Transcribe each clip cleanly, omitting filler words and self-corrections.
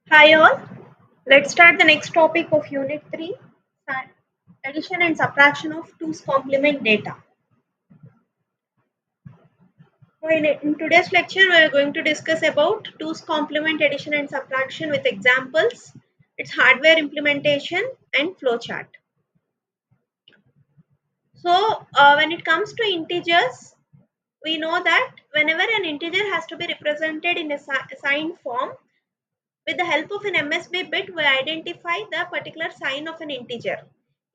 Hi all, let's start the next topic of Unit 3, addition and subtraction of 2's complement data. So in today's lecture, we are going to discuss about 2's complement addition and subtraction with examples, its hardware implementation and flowchart. So when it comes to integers, we know that whenever an integer has to be represented in a signed form, with the help of an MSB bit, we identify the particular sign of an integer.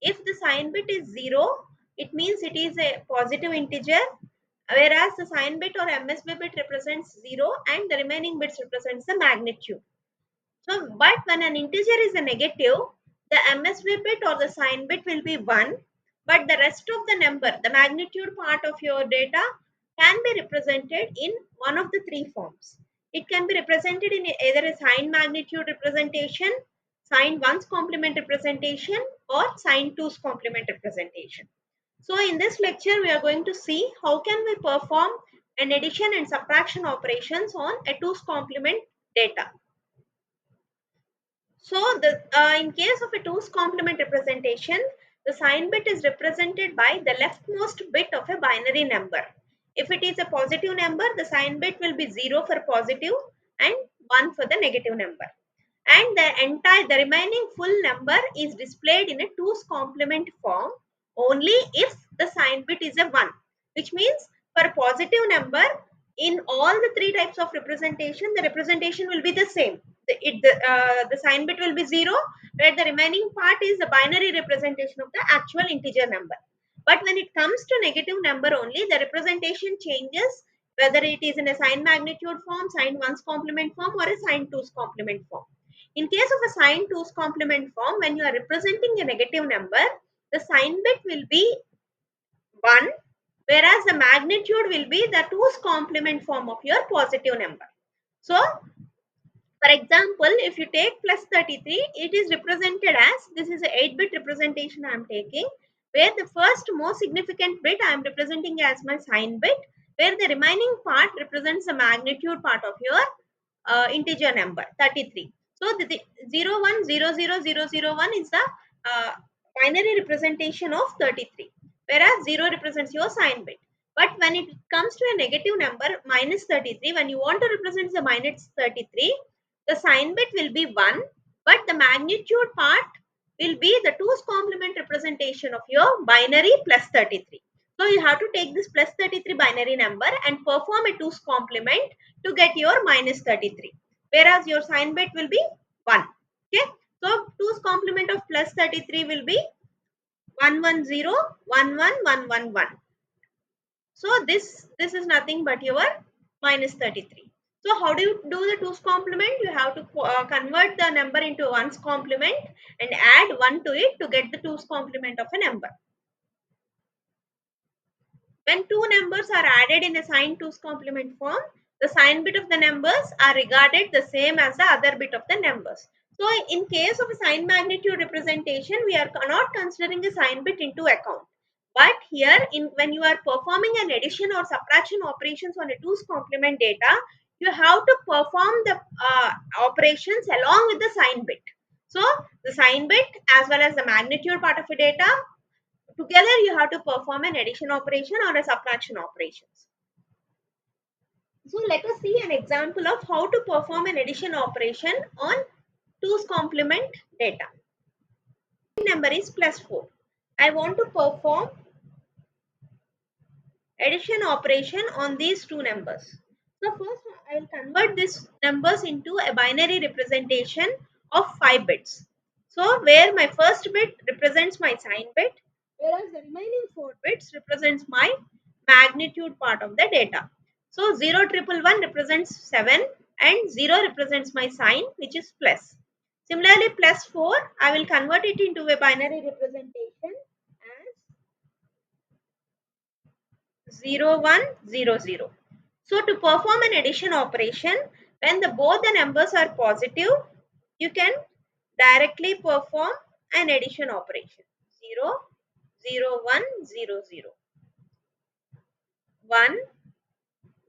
If the sign bit is 0, it means it is a positive integer, whereas the sign bit or MSB bit represents 0 and the remaining bits represents the magnitude. So, but when an integer is a negative, the MSB bit or the sign bit will be 1, but the rest of the number, the magnitude part of your data, can be represented in one of the three forms. It can be represented in either a sign magnitude representation, sign 1's complement representation, or sign 2's complement representation. So in this lecture, we are going to see how can we perform an addition and subtraction operations on a 2's complement data. So, in case of a 2's complement representation, the sign bit is represented by the leftmost bit of a binary number. If it is a positive number, the sign bit will be 0 for positive and 1 for the negative number. And the remaining full number is displayed in a 2's complement form only if the sign bit is a 1, which means for a positive number, in all the three types of representation, the representation will be the same. The sign bit will be 0, where the remaining part is the binary representation of the actual integer number. But when it comes to negative number only, the representation changes, whether it is in a sign magnitude form, sign 1's complement form, or a sign 2's complement form. In case of a sign 2's complement form, when you are representing a negative number, the sign bit will be 1, whereas the magnitude will be the 2's complement form of your positive number. So, for example, if you take plus 33, it is represented as, this is a 8-bit representation I am taking, where the first most significant bit I am representing as my sign bit, where the remaining part represents the magnitude part of your integer number 33. So the 0 1 0 0 0 0 1 is the uh, binary representation of 33, whereas 0 represents your sign bit. But when it comes to a negative number minus 33, when you want to represent the minus 33, the sign bit will be 1, but the magnitude part will be the 2's complement representation of your binary plus 33. So you have to take this plus 33 binary number and perform a 2's complement to get your minus 33, whereas your sign bit will be 1. Okay, so 2's complement of plus 33 will be 110 11111. So this is nothing but your minus 33. So how do you do the 2's complement? You have to convert the number into 1's complement and add 1 to it to get the 2's complement of a number. When two numbers are added in a sign 2's complement form, the sign bit of the numbers are regarded the same as the other bit of the numbers. So in case of a sign magnitude representation, we are not considering a sign bit into account. But here, when you are performing an addition or subtraction operations on a 2's complement data, you have to perform the operations along with the sign bit. So the sign bit as well as the magnitude part of the data, together you have to perform an addition operation or a subtraction operations. So let us see an example of how to perform an addition operation on 2's complement data. Number is plus 4. I want to perform addition operation on these two numbers. So first I will convert these numbers into a binary representation of 5 bits. So where my first bit represents my sign bit, whereas the remaining 4 bits represents my magnitude part of the data. So 0 represents 7 and 0 represents my sign, which is plus. Similarly, plus 4, I will convert it into a binary representation as 0100. So to perform an addition operation, when both the numbers are positive, you can directly perform an addition operation. 0 0 1 0 0 1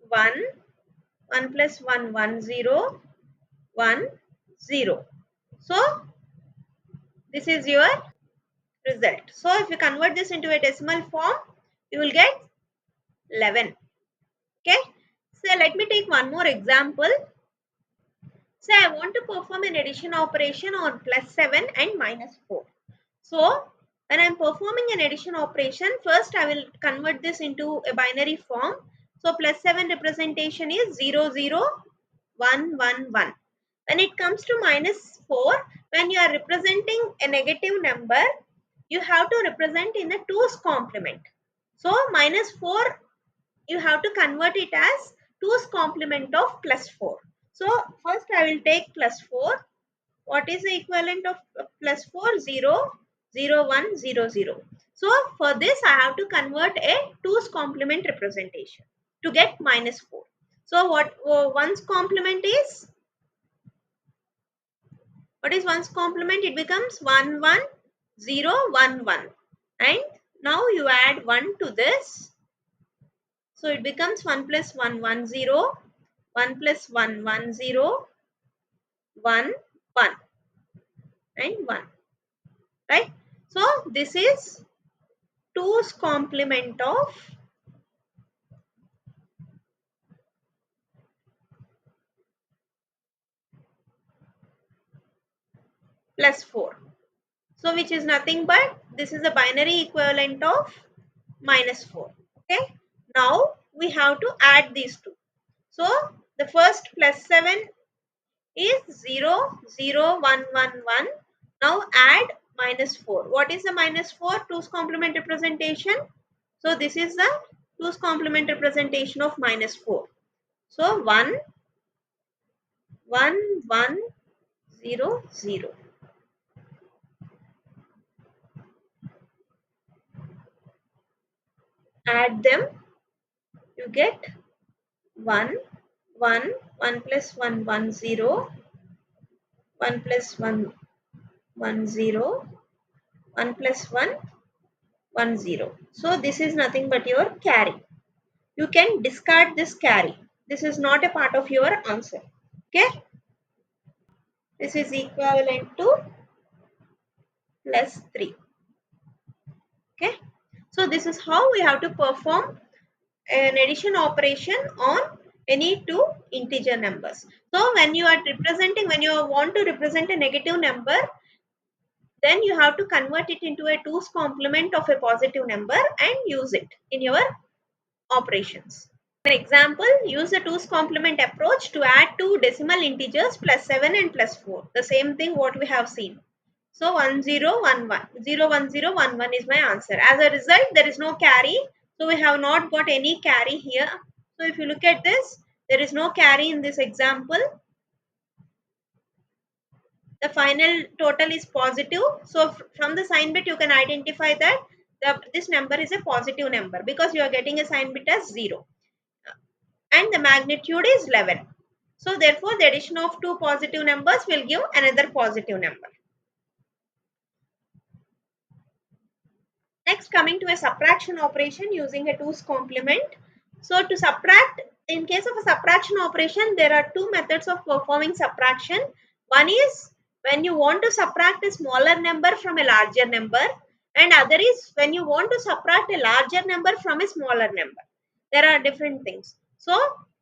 1 1 plus 1 1 0 1 0. So this is your result. So if you convert this into a decimal form, you will get 11. Okay. So let me take one more example. Say I want to perform an addition operation on +7 and -4. So when I am performing an addition operation, first I will convert this into a binary form. So +7 representation is 0, 0, 1, 1, 1. When it comes to -4, when you are representing a negative number, you have to represent in the 2's complement. So -4, you have to convert it as 2's complement of +4. So first I will take +4. What is the equivalent of +4? 0, 0, 1, 0, 0. So for this I have to convert a 2's complement representation to get -4. So what 1's complement is? What is 1's complement? It becomes 1, 1, 0, 1, 1. And now you add 1 to this. So it becomes 1 plus 1, 1, 0, 1 plus 1, 1, 0, 1, 1 and 1. Right? So this is 2's complement of +4. So which is nothing but this is a binary equivalent of -4. Okay. Now we have to add these two. So the first +7 is 0, 0, 1, 1, 1. Now add -4. What is the -4? 2's complement representation. So this is the 2's complement representation of -4. So 1, 1, 1, 0, 0. Add them, you get 1, 1, 1 plus 1, 1, 0, 1 plus 1, 1, 0, 1 plus 1, 1, 0. So this is nothing but your carry. You can discard this carry. This is not a part of your answer. Okay. This is equivalent to +3. Okay. So this is how we have to perform an addition operation on any two integer numbers. So when you are representing, when you want to represent a negative number, then you have to convert it into a 2's complement of a positive number and use it in your operations. For example, use the 2's complement approach to add two decimal integers +7 and +4. The same thing what we have seen. So 1011, 01011 is my answer. As a result, there is no carry. So we have not got any carry here. So if you look at this, there is no carry in this example. The final total is positive. So from the sign bit, you can identify that this number is a positive number because you are getting a sign bit as 0. And the magnitude is 11. So therefore, the addition of two positive numbers will give another positive number. Next, coming to a subtraction operation using a 2's complement. So to subtract, in case of a subtraction operation, there are two methods of performing subtraction. One is when you want to subtract a smaller number from a larger number, and other is when you want to subtract a larger number from a smaller number. There are different things. So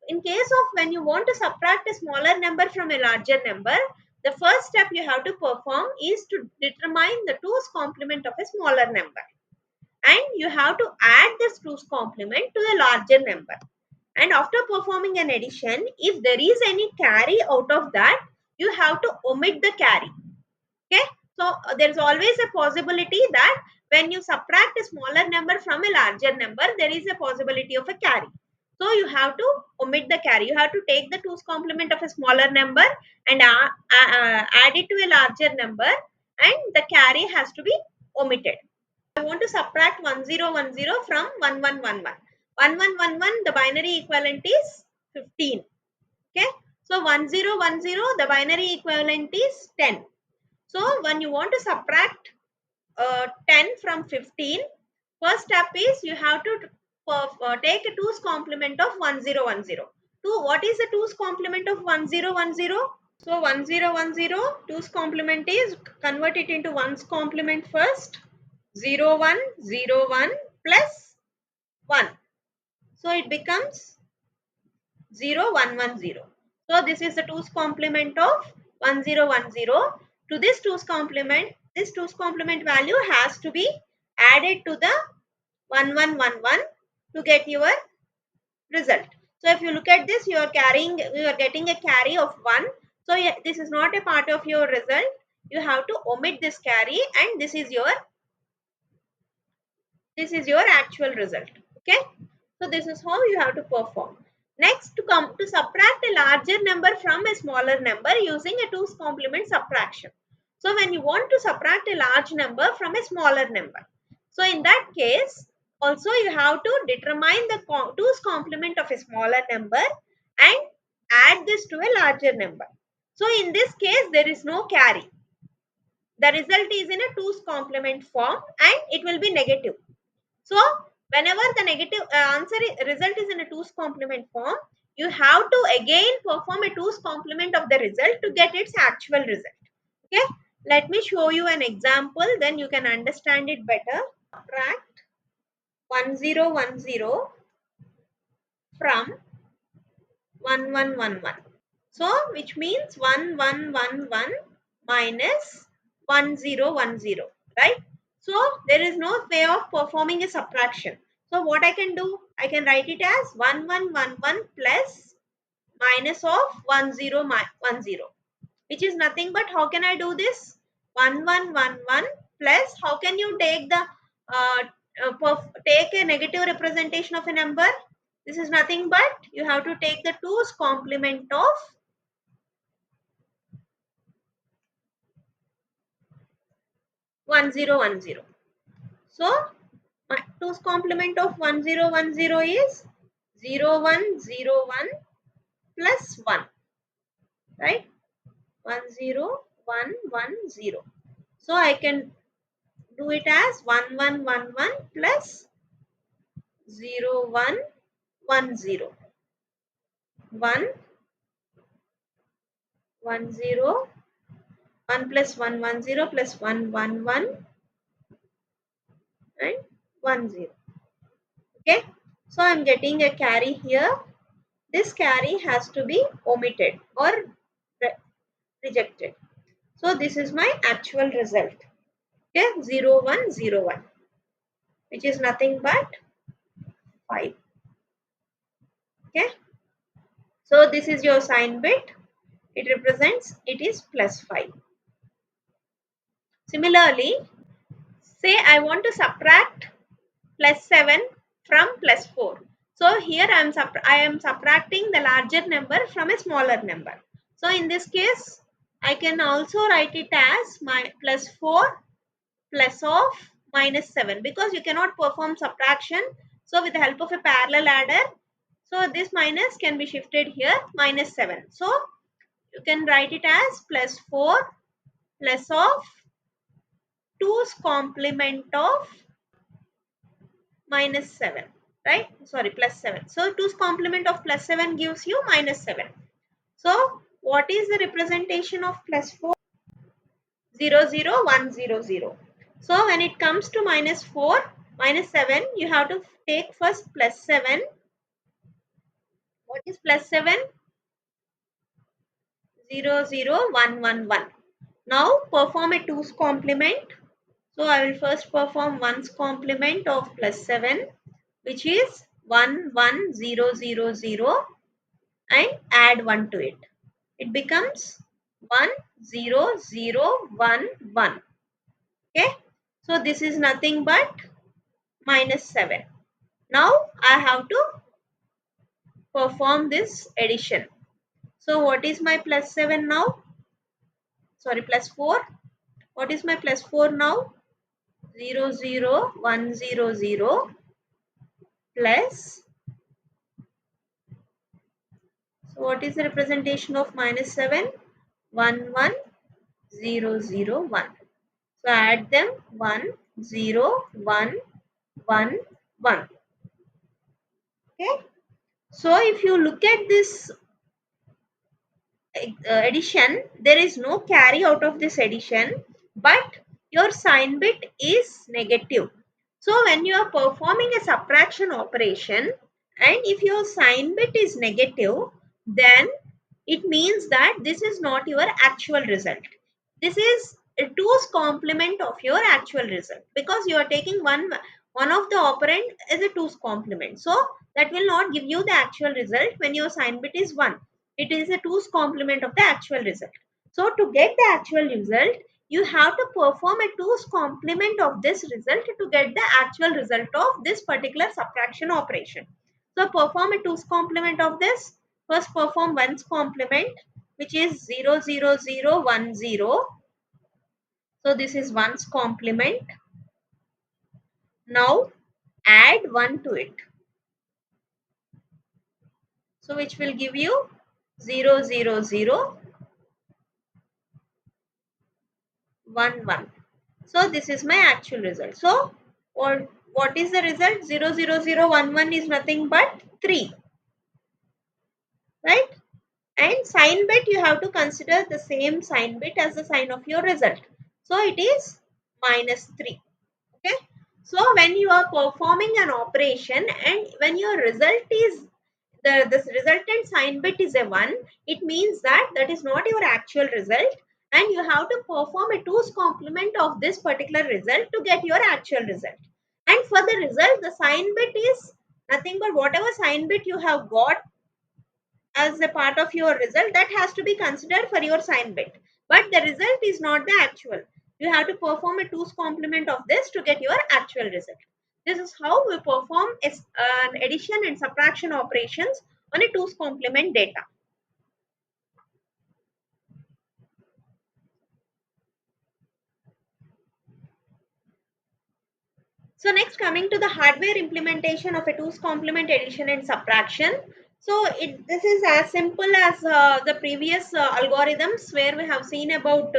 in case of when you want to subtract a smaller number from a larger number, the first step you have to perform is to determine the 2's complement of a smaller number. And you have to add this 2's complement to the larger number. And after performing an addition, if there is any carry out of that, you have to omit the carry. Okay. So there is always a possibility that when you subtract a smaller number from a larger number, there is a possibility of a carry. So you have to omit the carry. You have to take the 2's complement of a smaller number and add it to a larger number, and the carry has to be omitted. I want to subtract 1010 from 1111. 1111, the binary equivalent is 15. Okay. So 1010, the binary equivalent is 10. So when you want to subtract 10 from 15, first step is you have to take a 2's complement of 1010. What is the 2's complement of 1010? So 1010, 2's complement is, convert it into 1's complement first. 0101 plus 1. So it becomes 0110. So this is the 2's complement of 1010. To this 2's complement value has to be added to the 1111 to get your result. So if you look at this, you are getting a carry of 1. So yeah, this is not a part of your result. You have to omit this carry, and this is your actual result. Okay, so this is how you have to perform. Next, to subtract a larger number from a smaller number using a 2's complement subtraction. So when you want to subtract a large number from a smaller number, so in that case also you have to determine the 2's complement of a smaller number and add this to a larger number. So in this case there is no carry. The result is in a 2's complement form and it will be negative. So whenever the negative result is in a 2's complement form, you have to again perform a 2's complement of the result to get its actual result. Okay, let me show you an example, then you can understand it better. Subtract 1010 from 1111. So which means 1111 minus 1010, right? So there is no way of performing a subtraction. So what I can do, I can write it as 1111 plus minus of 1010, which is nothing but, how can I do this? 1111 plus, how can you take the take a negative representation of a number? This is nothing but, you have to take the 2's complement of 1010. So my 2's complement of 1010 is 0101 plus 1, right? 10110. So I can do it as 1111 plus 0110. 110, 1 plus 110 plus 111 and 10. Okay, so I'm getting a carry here. This carry has to be omitted or rejected. So this is my actual result. Okay, 0101, which is nothing but 5. Okay, so this is your sign bit. It represents, it is plus 5. Similarly, say I want to subtract plus 7 from plus 4. So here I am subtracting the larger number from a smaller number. So in this case, I can also write it as my plus 4 plus of minus 7, because you cannot perform subtraction. So with the help of a parallel adder, so this minus can be shifted here, minus 7. So you can write it as plus 4 plus of 2's complement of minus 7, right? Sorry, plus 7. So 2's complement of plus 7 gives you minus 7. So what is the representation of plus 4? 00100. So when it comes to minus 4, minus 7, you have to take first plus 7. What is plus 7? 00111. Now perform a 2's complement. So I will first perform 1's complement of plus 7, which is 11000, and add 1 to it. It becomes 10011. Okay. So this is nothing but minus 7. Now I have to perform this addition. So what is my plus 7 now? Sorry, plus 4. What is my plus 4 now? 00100 plus. So what is the representation of minus 7? 11001. So add them, 10111. Okay. So if you look at this addition, there is no carry out of this addition, but your sign bit is negative. So when you are performing a subtraction operation and if your sign bit is negative, then it means that this is not your actual result. This is a 2's complement of your actual result, because you are taking one of the operand as a 2's complement. So that will not give you the actual result when your sign bit is 1. It is a 2's complement of the actual result. So to get the actual result, you have to perform a 2's complement of this result to get the actual result of this particular subtraction operation. So perform a 2's complement of this. First perform 1's complement, which is 00010. So this is 1's complement. Now add 1 to it. So which will give you 00011. So this is my actual result. So what is the result? 00011 is nothing but 3. Right? And sign bit, you have to consider the same sign bit as the sign of your result. So it is -3. Okay. So when you are performing an operation and when your result is this resultant sign bit is a 1, it means that that is not your actual result, and you have to perform a 2's complement of this particular result to get your actual result. And for the result, the sign bit is nothing but whatever sign bit you have got as a part of your result, that has to be considered for your sign bit, but the result is not the actual. You have to perform a 2's complement of this to get your actual result. This is how we perform an addition and subtraction operations on a 2's complement data. So next, coming to the hardware implementation of a 2's complement addition and subtraction. So this is as simple as the previous algorithms where we have seen about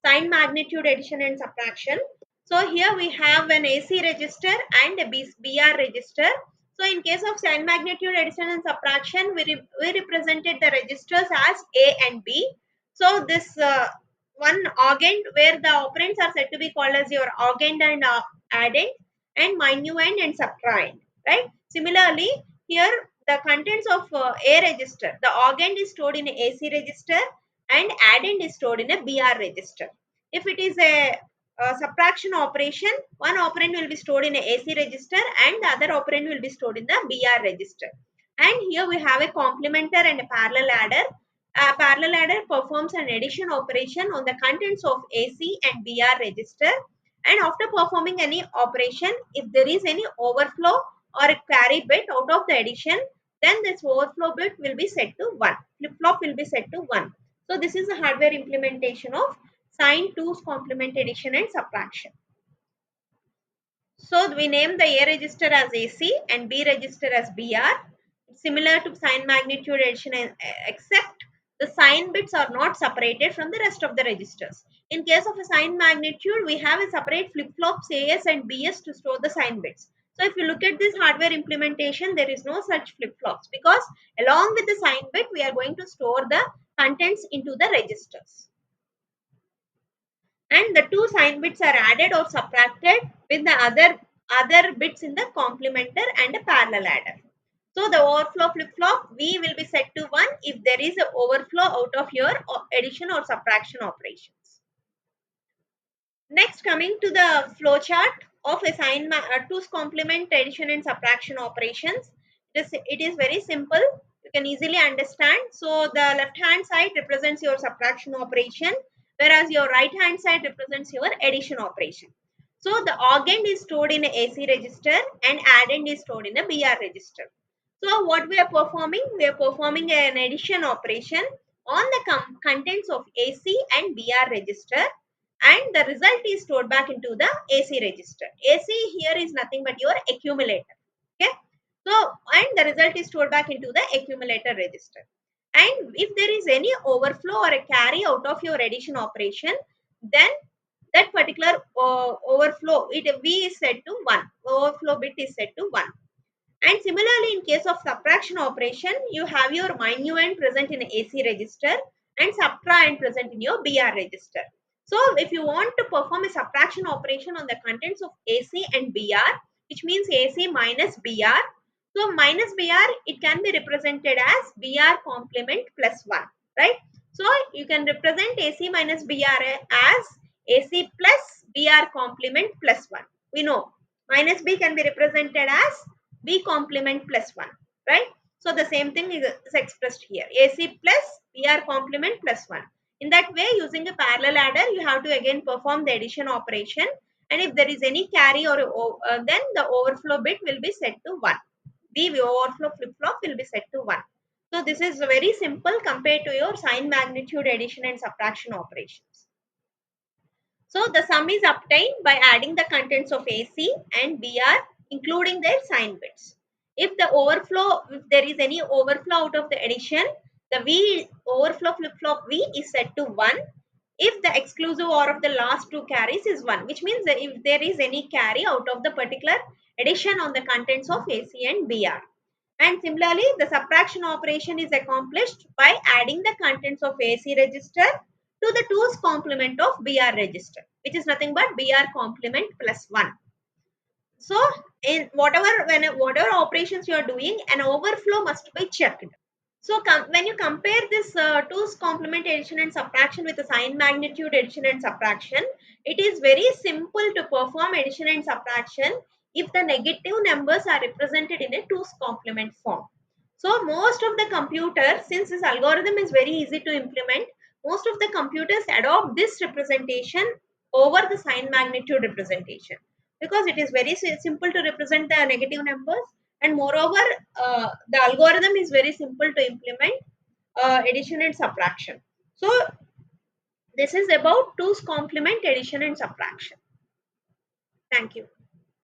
sign magnitude addition and subtraction. So here we have an AC register and a BR register. So in case of sign magnitude addition and subtraction, we represented the registers as A and B. So this one augend where the operands are said to be called as your augend and addend, and minuend and subtrahend, right? Similarly, here the contents of A register, the augend is stored in a AC register and addend is stored in a BR register. If it is a subtraction operation, one operand will be stored in a AC register and the other operand will be stored in the BR register. And here we have a complementer and a parallel adder. A parallel adder performs an addition operation on the contents of AC and BR register, and after performing any operation, if there is any overflow or a carry bit out of the addition, then this overflow bit will be set to 1. Flip-flop will be set to 1. So this is the hardware implementation of sign 2's complement addition and subtraction. So we name the A register as AC and B register as BR. Similar to sign magnitude addition, except the sign bits are not separated from the rest of the registers. In case of a sign magnitude, we have a separate flip-flops AS and BS to store the sign bits. So if you look at this hardware implementation, there is no such flip-flops, because along with the sign bit, we are going to store the contents into the registers. And the two sign bits are added or subtracted with the other bits in the complementer and a parallel adder. So the overflow flip-flop, V will be set to 1 if there is an overflow out of your addition or subtraction operations. Next, coming to the flow chart of a sign 2's complement addition and subtraction operations. It is very simple. You can easily understand. So the left hand side represents your subtraction operation, whereas your right hand side represents your addition operation. So the augend is stored in a AC register and addend is stored in a BR register. So what we are performing? We are performing an addition operation on the contents of AC and BR register, and the result is stored back into the AC register. AC here is nothing but your accumulator. Okay. So, and the result is stored back into the accumulator register. And if there is any overflow or a carry out of your addition operation, then that particular overflow, V is set to 1. Overflow bit is set to 1. And similarly, in case of subtraction operation, you have your minuend present in AC register and subtract present in your BR register. So if you want to perform a subtraction operation on the contents of AC and BR, which means AC minus BR, so minus BR, it can be represented as BR complement plus 1, right? So you can represent AC minus BR as AC plus BR complement plus 1. We know minus B can be represented as B complement plus 1, right? So the same thing is expressed here. AC plus BR complement plus 1. In that way, using a parallel adder, you have to again perform the addition operation. And if there is any carry or then the overflow bit will be set to 1. The overflow flip-flop will be set to 1. So this is very simple compared to your sign magnitude addition and subtraction operations. So the sum is obtained by adding the contents of AC and BR including their sign bits. If there is any overflow out of the addition, the V overflow flip-flop V is set to 1. If the exclusive OR of the last two carries is 1, which means that if there is any carry out of the particular addition on the contents of AC and BR. And similarly, the subtraction operation is accomplished by adding the contents of AC register to the 2's complement of BR register, which is nothing but BR complement plus 1. So, in whatever operations you are doing, an overflow must be checked. So when you compare this 2's complement addition and subtraction with the sign magnitude addition and subtraction, it is very simple to perform addition and subtraction if the negative numbers are represented in a 2's complement form. So most of the computers, since this algorithm is very easy to implement, most of the computers adopt this representation over the sign magnitude representation because it is very simple to represent the negative numbers, and moreover the algorithm is very simple to implement addition and subtraction. So this is about 2's complement addition and subtraction. Thank you.